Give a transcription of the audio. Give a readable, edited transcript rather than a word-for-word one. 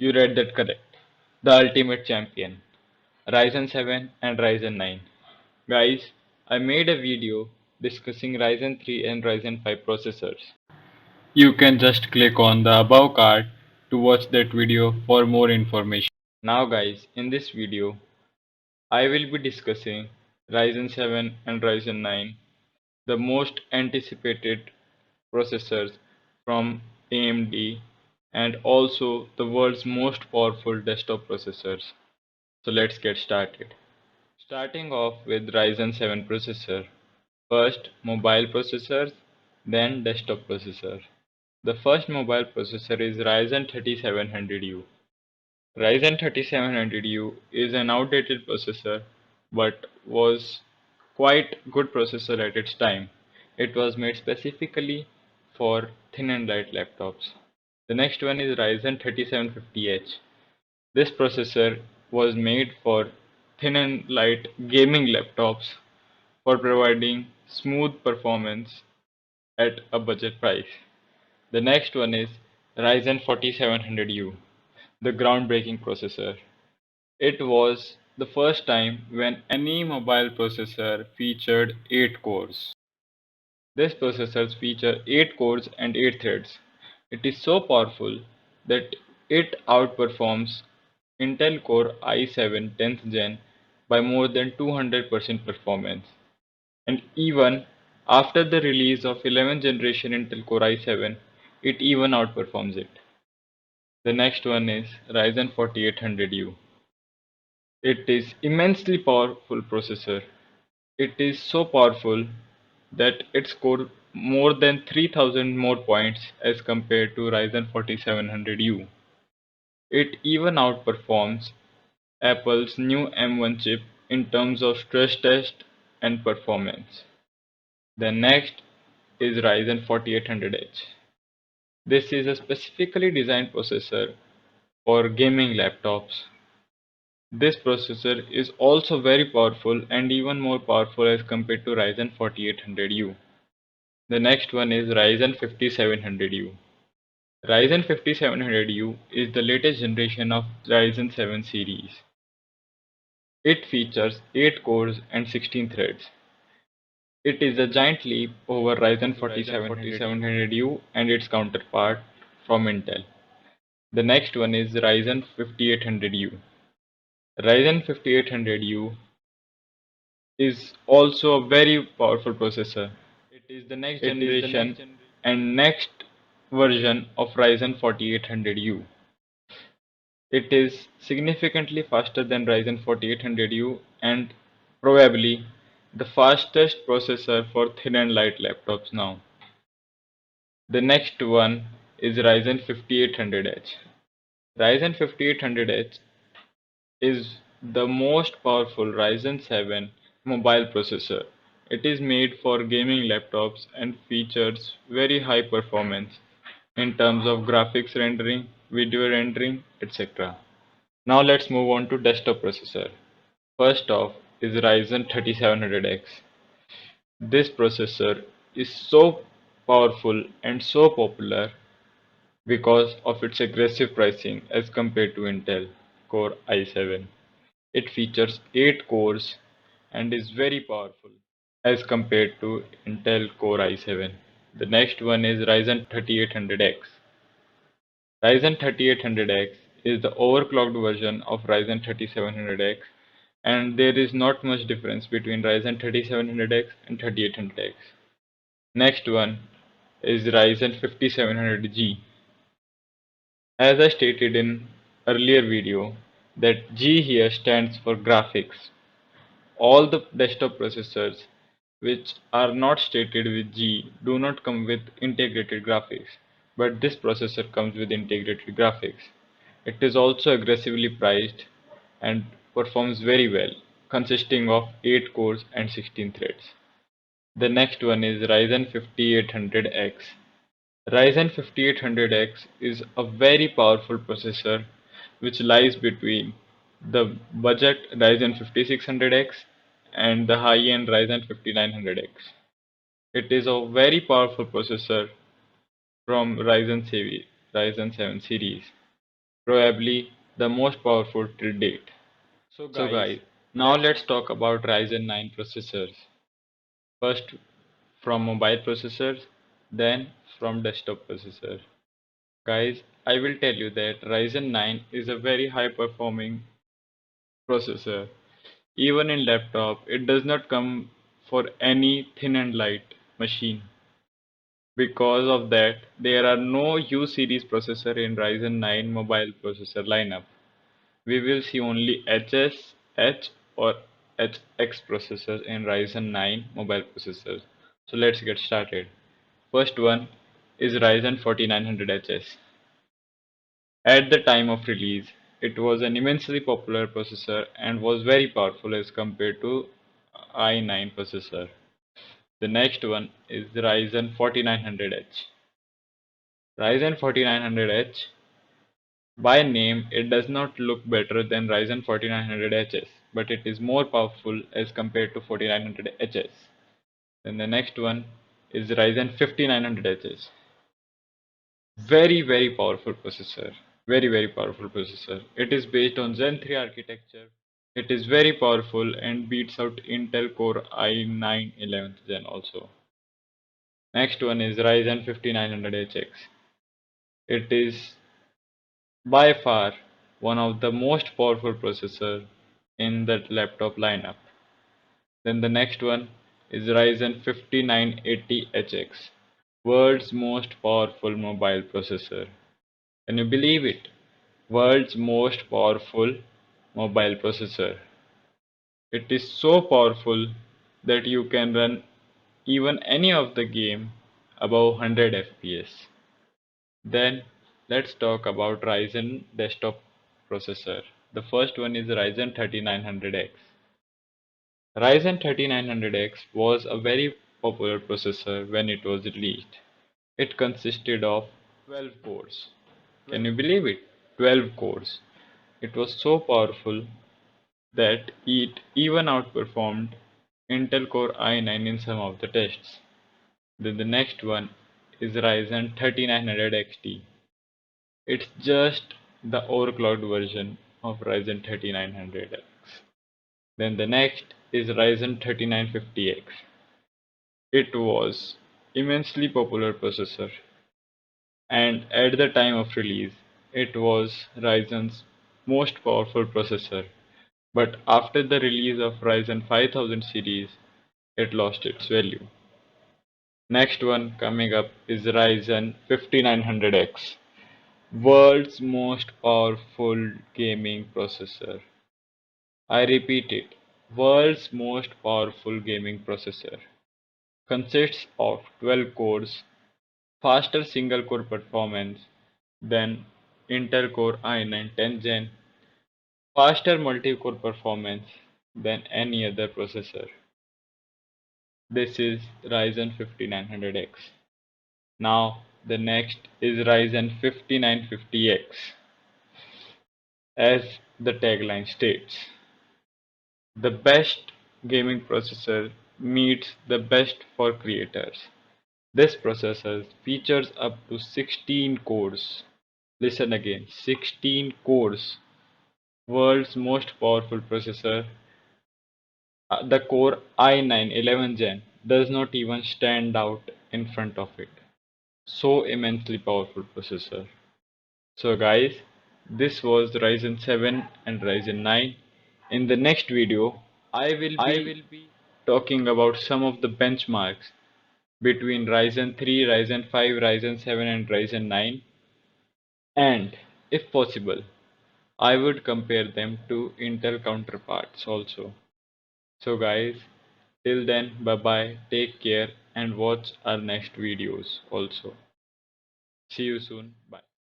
You read that correct. The ultimate champion. Ryzen 7 and Ryzen 9. Guys, I made a video discussing Ryzen 3 and Ryzen 5 processors. You can just click on the above card to watch that video for more information. Now guys, in this video, I will be discussing Ryzen 7 and Ryzen 9, the most anticipated processors from AMD and also the world's most powerful desktop processors. So let's get started. Starting off with Ryzen 7 processor. First mobile processors, then desktop processor. The first mobile processor is Ryzen 3700U. Ryzen 3700U is an outdated processor but was quite good processor at its time. It was made specifically for thin and light laptops. The next one is Ryzen 3750H. This processor was made for thin and light gaming laptops for providing smooth performance at a budget price. The next one is Ryzen 4700U, the groundbreaking processor. It was the first time when any mobile processor featured 8 cores. This processor features 8 cores and 8 threads. It is so powerful that it outperforms Intel Core i7 10th Gen by more than 200% performance. And even after the release of 11th generation Intel Core i7, it even outperforms it. The next one is Ryzen 4800U. It is immensely powerful processor. It is so powerful that it scored more than 3000 more points as compared to Ryzen 4700U. It even outperforms Apple's new M1 chip in terms of stress test and performance. The next is Ryzen 4800H. This is a specifically designed processor for gaming laptops. This processor is also very powerful and even more powerful as compared to Ryzen 4800U. The next one is Ryzen 5700U. Ryzen 5700U is the latest generation of Ryzen 7 series. It features 8 cores and 16 threads. It is a giant leap over Ryzen 4700U and its counterpart from Intel. The next one is Ryzen 5800U. Ryzen 5800U is also a very powerful processor. It is the next generation and next version of Ryzen 4800U. It is significantly faster than Ryzen 4800U and probably the fastest processor for thin and light laptops now. The next one is Ryzen 5800H. Ryzen 5800H is the most powerful Ryzen 7 mobile processor. It is made for gaming laptops and features very high performance in terms of graphics rendering, video rendering, etc. Now let's move on to desktop processor. First off is Ryzen 3700X. This processor is so powerful and so popular because of its aggressive pricing as compared to Intel Core i7. It features 8 cores and is very powerful as compared to Intel Core i7. The next one is Ryzen 3800X. Ryzen 3800X is the overclocked version of Ryzen 3700X, and there is not much difference between Ryzen 3700X and 3800X. Next one is Ryzen 5700G. As I stated in earlier video that G here stands for graphics. All the desktop processors which are not stated with G do not come with integrated graphics, but this processor comes with integrated graphics. It is also aggressively priced and performs very well, consisting of 8 cores and 16 threads. The next one is Ryzen 5800X. Ryzen 5800X is a very powerful processor which lies between the budget Ryzen 5600X and the high-end Ryzen 5900X. It is a very powerful processor from Ryzen 7 series. probably the most powerful to date. So guys, now let's talk about Ryzen 9 processors. First from mobile processors, then from desktop processors. Guys, I will tell you that Ryzen 9 is a very high performing processor. Even in laptop, it does not come for any thin and light machine. Because of that, there are no U series processor in Ryzen 9 mobile processor lineup. We will see only HS, H or HX processors in Ryzen 9 mobile processors. So let's get started. First one is Ryzen 4900HS. At the time of release, it was an immensely popular processor and was very powerful as compared to i9 processor. The next one is Ryzen 4900H. Ryzen 4900H, by name, it does not look better than Ryzen 4900HS, but it is more powerful as compared to 4900HS. Then the next one is Ryzen 5900HS. Very powerful processor. Very powerful processor. It is based on Zen 3 architecture. It is very powerful and beats out Intel Core i9 11th Gen also. Next one is Ryzen 5900HX. It is by far one of the most powerful processor in the laptop lineup. Then the next one is Ryzen 5980HX, world's most powerful mobile processor. Can you believe it? World's most powerful mobile processor. It is so powerful that you can run even any of the game above 100 FPS. Then let's talk about Ryzen desktop processor. The first one is Ryzen 3900X. Ryzen 3900X was a very popular processor when it was released. It consisted of 12 cores. Can you believe it? 12 cores. It was so powerful that it even outperformed Intel Core i9 in some of the tests. Then the next one is Ryzen 3900 XT. It's just the overclocked version of Ryzen 3900X. Then the next is Ryzen 3950X. It was immensely popular processor, and at the time of release it was Ryzen's most powerful processor. But after the release of Ryzen 5000 series, it lost its value. Next one coming up is Ryzen 5900X, world's most powerful gaming processor. I repeat it, world's most powerful gaming processor. Consists of 12 cores, faster single core performance than Intel Core i9 10th Gen, faster multi-core performance than any other processor. This is Ryzen 5900X. Now the next is Ryzen 5950X. As the tagline states, the best gaming processor meets the best for creators. This processor features up to 16 cores. Listen again, 16 cores. World's most powerful processor. The Core i9 11th Gen does not even stand out in front of it. So immensely powerful processor. So guys, this was Ryzen 7 and Ryzen 9. In the next video, I will be talking about some of the benchmarks between Ryzen 3, Ryzen 5, Ryzen 7 and Ryzen 9, and if possible, I would compare them to Intel counterparts also. So guys, till then, bye bye, take care and watch our next videos also. See you soon, bye.